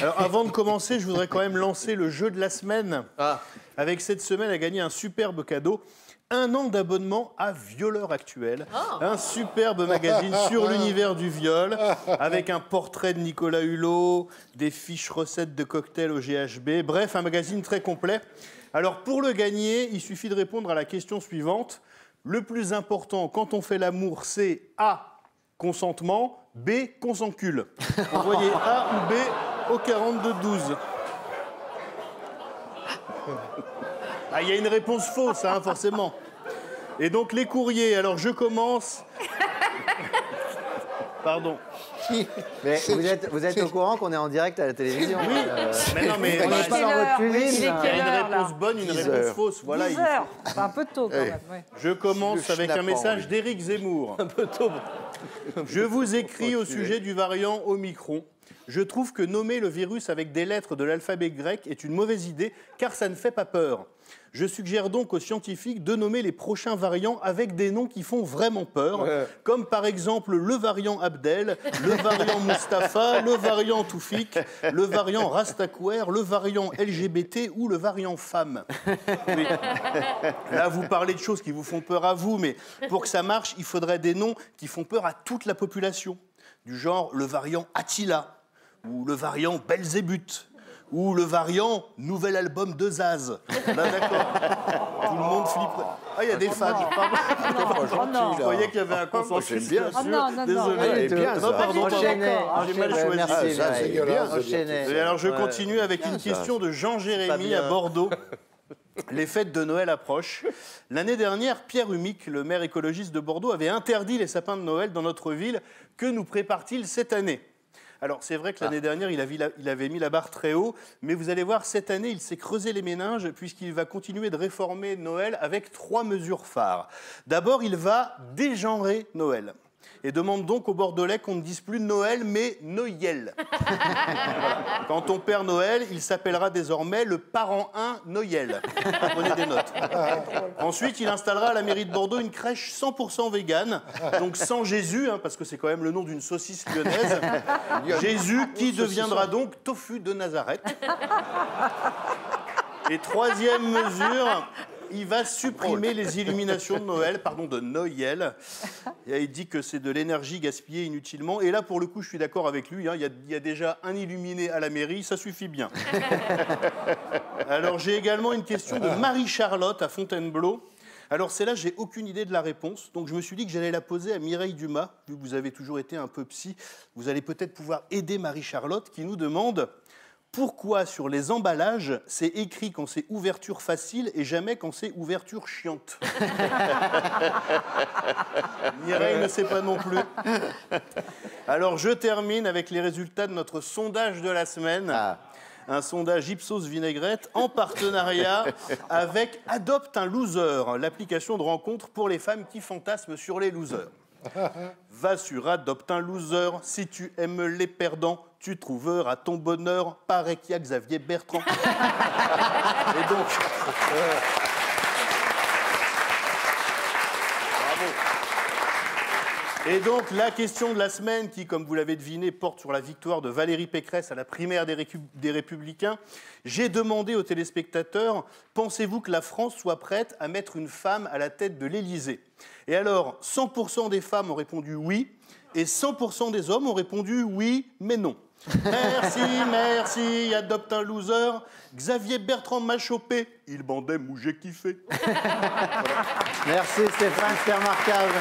Alors, avant de commencer, je voudrais quand même lancer le jeu de la semaine. Ah. Avec cette semaine à gagner un superbe cadeau. 1 an d'abonnement à Violeur Actuel, un superbe magazine sur l'univers du viol, avec un portrait de Nicolas Hulot, des fiches recettes de cocktails au GHB, bref, un magazine très complet. Alors pour le gagner, il suffit de répondre à la question suivante. Le plus important quand on fait l'amour, c'est A, consentement, B, consencule. Envoyez A ou B au 4212. Ah, il y a une réponse fausse, hein, forcément. Et donc, les courriers. Alors, je commence... Pardon. Mais vous êtes au courant qu'on est en direct à la télévision? Oui, mais non, mais... On n'est pas dans votre cuisine. Il y a une réponse bonne, une réponse fausse. Voilà, 10 heures. C'est un peu tôt, quand même. Ouais. Je commence avec un message d'Éric Zemmour. Un peu tôt. Je vous écris au sujet du variant Omicron. Je trouve que nommer le virus avec des lettres de l'alphabet grec est une mauvaise idée, car ça ne fait pas peur. Je suggère donc aux scientifiques de nommer les prochains variants avec des noms qui font vraiment peur, comme par exemple le variant Abdel, le variant Mustapha, le variant Toufik, le variant Rastaquouère, le variant LGBT ou le variant femme. Oui. Là, vous parlez de choses qui vous font peur à vous, mais pour que ça marche, il faudrait des noms qui font peur à toute la population. Du genre le variant Attila, ou le variant Belzébuth, ou le variant nouvel album de Zaz. Là, d'accord. Tout le monde flippe. Ah, il y a des fans. Pardon. Je croyais qu'il y avait un consensus. bien. Désolé. Elle est bien, non, pardon, enchaînez. j'ai mal choisi. Merci, ça, c'est dégueulasse. enchaînez. Et alors, je continue avec une question de Jean Jérémy à Bordeaux. Les fêtes de Noël approchent. L'année dernière, Pierre Humic, le maire écologiste de Bordeaux, avait interdit les sapins de Noël dans notre ville. Que nous prépare-t-il cette année ? Alors, c'est vrai que l'année dernière, il avait mis la barre très haut, mais vous allez voir, cette année, il s'est creusé les méninges puisqu'il va continuer de réformer Noël avec 3 mesures phares. D'abord, il va dégenrer Noël et demande donc aux Bordelais qu'on ne dise plus Noël, mais Noël. Voilà. Quant au Père Noël, il s'appellera désormais le parent 1 Noël. Prenez des notes. Ensuite, il installera à la mairie de Bordeaux une crèche 100% végane, donc sans Jésus, hein, parce que c'est quand même le nom d'une saucisse lyonnaise. Jésus qui deviendra donc Tofu de Nazareth. Et troisième mesure... Il va supprimer les illuminations de Noël, de Noël. Et il dit que c'est de l'énergie gaspillée inutilement. Et là, pour le coup, je suis d'accord avec lui. Hein, il y a déjà un illuminé à la mairie, ça suffit bien. Alors, j'ai également une question de Marie-Charlotte à Fontainebleau. Alors, celle-là, j'ai aucune idée de la réponse. Donc, je me suis dit que j'allais la poser à Mireille Dumas. Vu que vous avez toujours été un peu psy, vous allez peut-être pouvoir aider Marie-Charlotte qui nous demande... Pourquoi sur les emballages, c'est écrit quand c'est ouverture facile et jamais quand c'est ouverture chiante? Mireille ne sait pas non plus. Alors, je termine avec les résultats de notre sondage de la semaine. Un sondage Ipsos Vinaigrette en partenariat avec Adopte un loser, l'application de rencontre pour les femmes qui fantasment sur les losers. Va sur Adopte un loser, si tu aimes les perdants, tu trouveras ton bonheur. Paraît qu'il y a Xavier Bertrand. Et donc... Et donc, la question de la semaine qui, comme vous l'avez deviné, porte sur la victoire de Valérie Pécresse à la primaire des Républicains. J'ai demandé aux téléspectateurs, pensez-vous que la France soit prête à mettre une femme à la tête de l'Élysée? Et alors, 100% des femmes ont répondu oui, et 100% des hommes ont répondu oui, mais non. Merci, merci, Adopte un loser. Xavier Bertrand m'a chopé, il bandait, j'ai kiffé. Merci Stéphane, c'est remarquable.